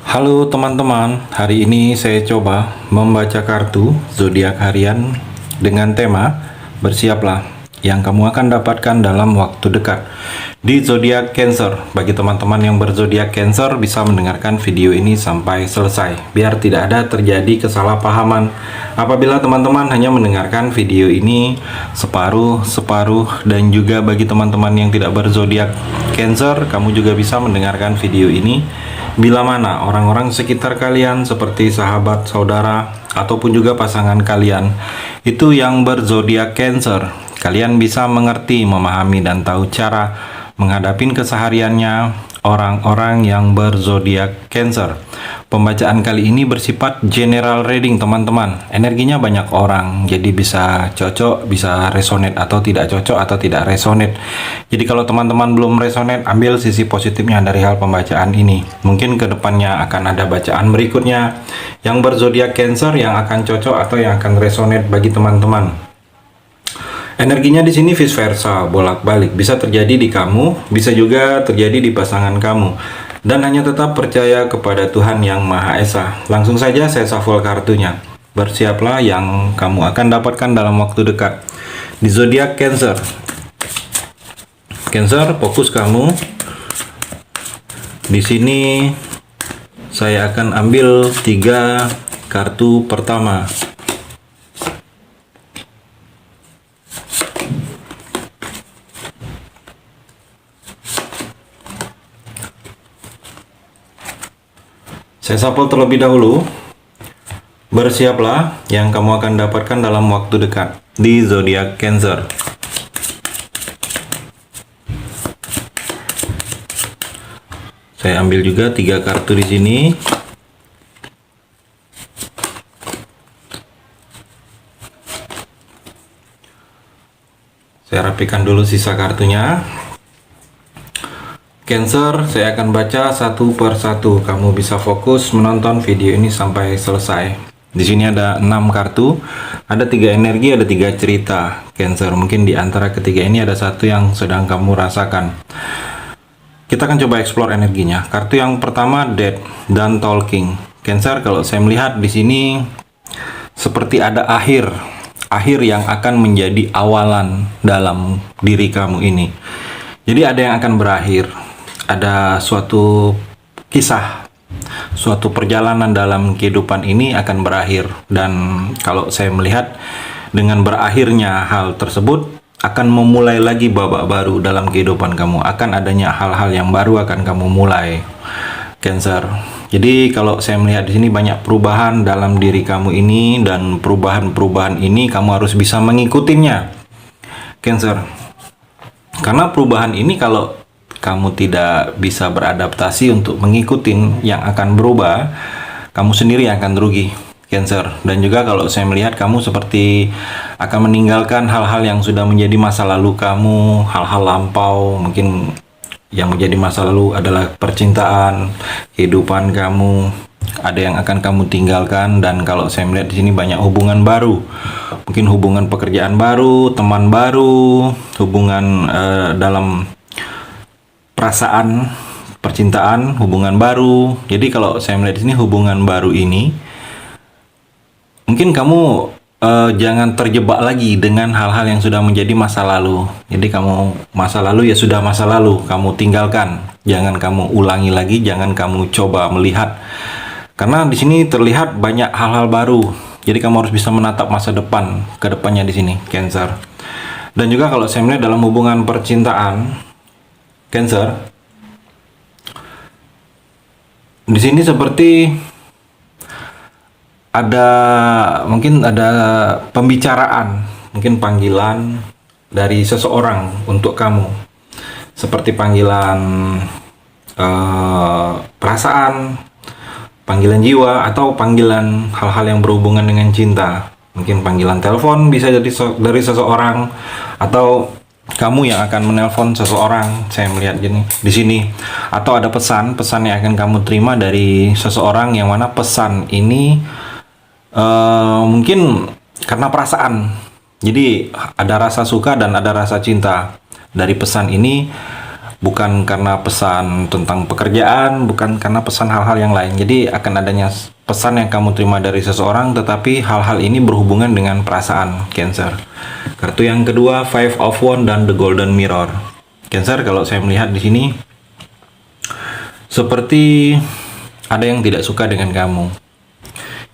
Halo teman-teman, hari ini saya coba membaca kartu zodiak harian dengan tema bersiaplah yang kamu akan dapatkan dalam waktu dekat di zodiak Cancer. Bagi teman-teman yang berzodiak Cancer bisa mendengarkan video ini sampai selesai biar tidak ada terjadi kesalahpahaman apabila teman-teman hanya mendengarkan video ini separuh-separuh, dan juga bagi teman-teman yang tidak berzodiak Cancer, kamu juga bisa mendengarkan video ini bila mana orang-orang sekitar kalian seperti sahabat, saudara, ataupun juga pasangan kalian itu yang berzodiak Cancer. Kalian bisa mengerti, memahami, dan tahu cara menghadapi kesehariannya orang-orang yang berzodiak Cancer. Pembacaan kali ini bersifat general reading teman-teman. Energinya banyak orang, jadi bisa cocok, bisa resonate atau tidak cocok atau tidak resonate. Jadi kalau teman-teman belum resonate, ambil sisi positifnya dari hal pembacaan ini. Mungkin kedepannya akan ada bacaan berikutnya yang berzodiak Cancer yang akan cocok atau yang akan resonate bagi teman-teman. Energinya di sini vice versa, bolak-balik. Bisa terjadi di kamu, bisa juga terjadi di pasangan kamu. Dan hanya tetap percaya kepada Tuhan Yang Maha Esa. Langsung saja saya shuffle kartunya. Bersiaplah yang kamu akan dapatkan dalam waktu dekat di zodiak Cancer. Cancer, fokus kamu. Di sini saya akan ambil 3 kartu pertama. Saya shuffle terlebih dahulu. Bersiaplah yang kamu akan dapatkan dalam waktu dekat di zodiak Cancer. Saya ambil juga 3 kartu di sini. Saya rapikan dulu sisa kartunya. Cancer, saya akan baca satu per satu. Kamu bisa fokus menonton video ini sampai selesai. Di sini ada 6 kartu, ada 3 energi, ada 3 cerita. Cancer, mungkin di antara ketiga ini ada satu yang sedang kamu rasakan. Kita akan coba explore energinya. Kartu yang pertama, Death dan Talking. Cancer, kalau saya melihat di sini seperti ada akhir yang akan menjadi awalan dalam diri kamu ini. Jadi ada yang akan berakhir. Ada suatu kisah, suatu perjalanan dalam kehidupan ini akan berakhir. Dan kalau saya melihat dengan berakhirnya hal tersebut akan memulai lagi babak baru dalam kehidupan kamu. Akan adanya hal-hal yang baru akan kamu mulai, Cancer. Jadi kalau saya melihat di sini banyak perubahan dalam diri kamu ini, dan perubahan-perubahan ini kamu harus bisa mengikutinya, Cancer. Karena perubahan ini kalau kamu tidak bisa beradaptasi untuk mengikuti yang akan berubah, kamu sendiri yang akan rugi, Cancer. Dan juga kalau saya melihat kamu seperti akan meninggalkan hal-hal yang sudah menjadi masa lalu kamu, hal-hal lampau. Mungkin yang menjadi masa lalu adalah percintaan, kehidupan kamu, ada yang akan kamu tinggalkan. Dan kalau saya melihat di sini banyak hubungan baru, mungkin hubungan pekerjaan baru, teman baru, hubungan dalam perasaan, percintaan, hubungan baru. Jadi kalau saya melihat di sini hubungan baru ini, mungkin kamu jangan terjebak lagi dengan hal-hal yang sudah menjadi masa lalu. Jadi kamu masa lalu ya sudah masa lalu, kamu tinggalkan. Jangan kamu ulangi lagi, jangan kamu coba melihat. Karena di sini terlihat banyak hal-hal baru. Jadi kamu harus bisa menatap masa depan ke depannya di sini, Cancer. Dan juga kalau saya melihat dalam hubungan percintaan, Cancer, di sini seperti mungkin ada pembicaraan, mungkin panggilan dari seseorang untuk kamu, seperti panggilan perasaan, panggilan jiwa, atau panggilan hal-hal yang berhubungan dengan cinta. Mungkin panggilan telepon bisa jadi dari seseorang, atau kamu yang akan menelpon seseorang. Saya melihat gini di sini, atau ada pesan yang akan kamu terima dari seseorang, yang mana pesan ini mungkin karena perasaan. Jadi ada rasa suka dan ada rasa cinta. Dari pesan ini bukan karena pesan tentang pekerjaan, bukan karena pesan hal-hal yang lain. Jadi akan adanya pesan yang kamu terima dari seseorang, tetapi hal-hal ini berhubungan dengan perasaan, Cancer. Kartu yang kedua, Five of Wands dan The Golden Mirror. Cancer, kalau saya melihat di sini seperti ada yang tidak suka dengan kamu.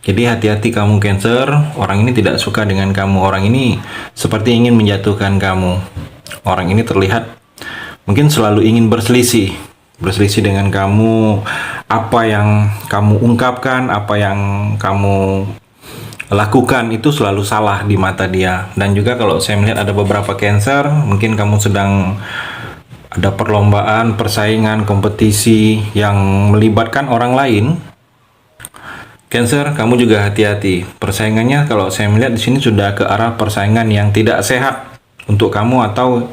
Jadi hati-hati kamu, Cancer. Orang ini tidak suka dengan kamu. Orang ini seperti ingin menjatuhkan kamu. Orang ini terlihat mungkin selalu ingin berselisih dengan kamu. Apa yang kamu ungkapkan, apa yang kamu lakukan itu selalu salah di mata dia. Dan juga kalau saya melihat ada beberapa Cancer, mungkin kamu sedang ada perlombaan, persaingan, kompetisi yang melibatkan orang lain. Cancer, kamu juga hati-hati. Persaingannya kalau saya melihat di sini sudah ke arah persaingan yang tidak sehat untuk kamu atau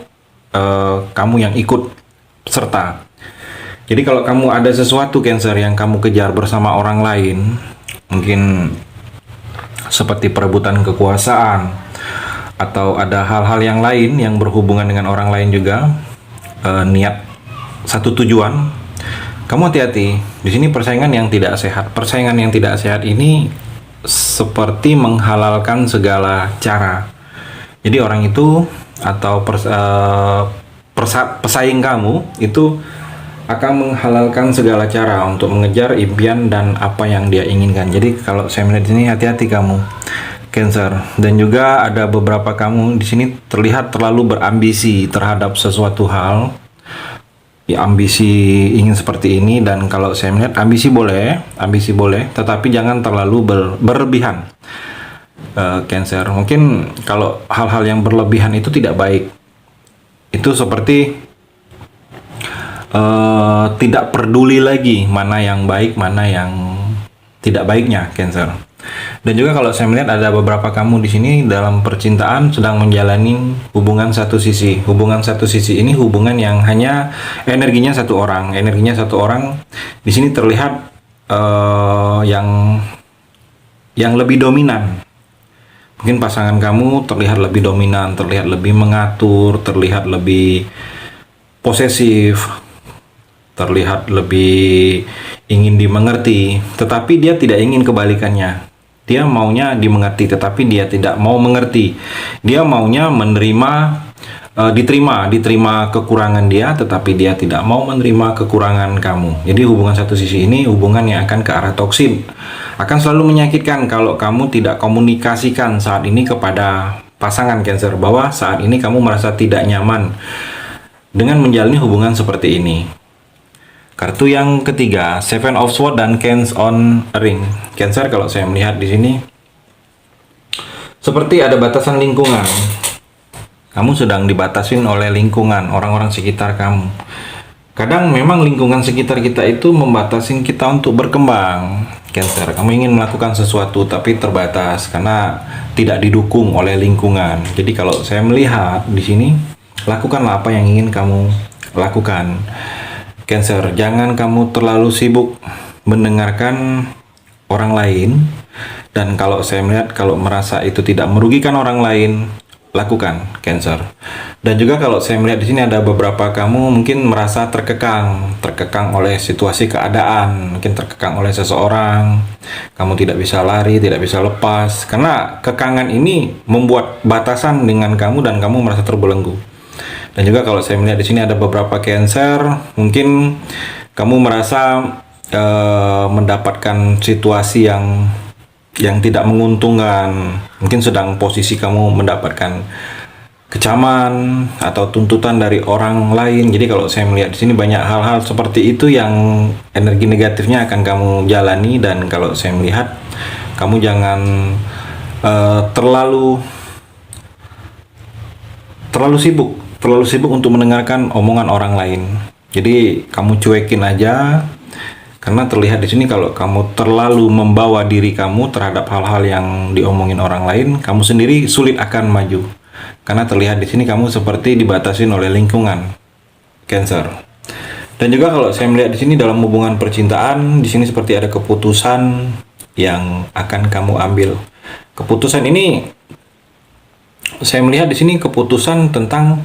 kamu yang ikut serta. Jadi kalau kamu ada sesuatu, Cancer, yang kamu kejar bersama orang lain, mungkin seperti perebutan kekuasaan atau ada hal-hal yang lain yang berhubungan dengan orang lain juga, niat satu tujuan, kamu hati-hati. Di sini persaingan yang tidak sehat. Persaingan yang tidak sehat ini seperti menghalalkan segala cara. Jadi orang itu atau pesaing kamu itu akan menghalalkan segala cara untuk mengejar impian dan apa yang dia inginkan. Jadi kalau saya melihat di sini, hati-hati kamu, Cancer. Dan juga ada beberapa kamu di sini terlihat terlalu berambisi terhadap sesuatu hal. Ya, ambisi ingin seperti ini, dan kalau saya melihat ambisi boleh, tetapi jangan terlalu berlebihan. Cancer, mungkin kalau hal-hal yang berlebihan itu tidak baik. Itu seperti tidak peduli lagi mana yang baik, mana yang tidak baiknya, Cancer. Dan juga kalau saya melihat ada beberapa kamu di sini dalam percintaan sedang menjalani hubungan satu sisi. Hubungan satu sisi ini hubungan yang hanya energinya satu orang. Energinya satu orang di sini terlihat yang lebih dominan. Mungkin pasangan kamu terlihat lebih dominan, terlihat lebih mengatur, terlihat lebih posesif, terlihat lebih ingin dimengerti, tetapi dia tidak ingin kebalikannya. Dia maunya dimengerti, tetapi dia tidak mau mengerti. Dia maunya menerima, diterima kekurangan dia, tetapi dia tidak mau menerima kekurangan kamu. Jadi hubungan satu sisi ini hubungan yang akan ke arah toksik. Akan selalu menyakitkan kalau kamu tidak komunikasikan saat ini kepada pasangan, Cancer, bahwa saat ini kamu merasa tidak nyaman dengan menjalani hubungan seperti ini. Kartu yang ketiga, Seven of Swords dan Kings on a Ring. Cancer, kalau saya melihat di sini seperti ada batasan lingkungan. Kamu sedang dibatasin oleh lingkungan, orang-orang sekitar kamu. Kadang memang lingkungan sekitar kita itu membatasin kita untuk berkembang. Cancer, kamu ingin melakukan sesuatu tapi terbatas karena tidak didukung oleh lingkungan. Jadi kalau saya melihat di sini, lakukanlah apa yang ingin kamu lakukan. Cancer, jangan kamu terlalu sibuk mendengarkan orang lain, dan kalau saya melihat kalau merasa itu tidak merugikan orang lain, lakukan, Cancer. Dan juga kalau saya melihat di sini ada beberapa kamu mungkin merasa terkekang oleh situasi keadaan, mungkin terkekang oleh seseorang. Kamu tidak bisa lari, tidak bisa lepas, karena kekangan ini membuat batasan dengan kamu dan kamu merasa terbelenggu. Dan juga kalau saya melihat di sini ada beberapa Cancer, mungkin kamu merasa mendapatkan situasi yang tidak menguntungkan. Mungkin sedang posisi kamu mendapatkan kecaman atau tuntutan dari orang lain. Jadi kalau saya melihat di sini banyak hal-hal seperti itu yang energi negatifnya akan kamu jalani. Dan kalau saya melihat kamu jangan terlalu sibuk untuk mendengarkan omongan orang lain. Jadi kamu cuekin aja, karena terlihat di sini kalau kamu terlalu membawa diri kamu terhadap hal-hal yang diomongin orang lain, kamu sendiri sulit akan maju. Karena terlihat di sini kamu seperti dibatasin oleh lingkungan, Cancer. Dan juga kalau saya melihat di sini dalam hubungan percintaan, di sini seperti ada keputusan yang akan kamu ambil. Keputusan ini saya melihat di sini keputusan tentang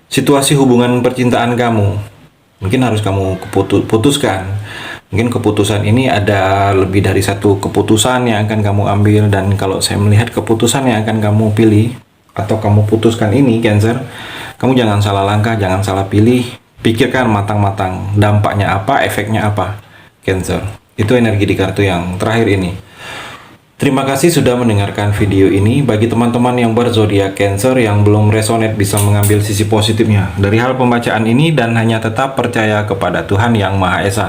situasi hubungan percintaan kamu. Mungkin harus kamu putuskan. Mungkin keputusan ini ada lebih dari satu keputusan yang akan kamu ambil, dan kalau saya melihat keputusan yang akan kamu pilih atau kamu putuskan ini, Cancer, kamu jangan salah langkah, jangan salah pilih. Pikirkan matang-matang dampaknya apa, efeknya apa, Cancer. Itu energi di kartu yang terakhir ini. Terima kasih sudah mendengarkan video ini. Bagi teman-teman yang berzodiak Cancer yang belum resonate bisa mengambil sisi positifnya dari hal pembacaan ini dan hanya tetap percaya kepada Tuhan Yang Maha Esa.